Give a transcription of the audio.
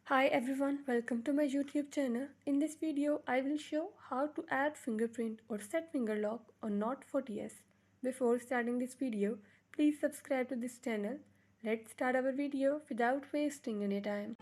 Hi everyone, welcome to my YouTube channel. In this video, I will show how to add fingerprint or set finger lock on Note 40s. Before starting this video, please subscribe to this channel. Let's start our video without wasting any time.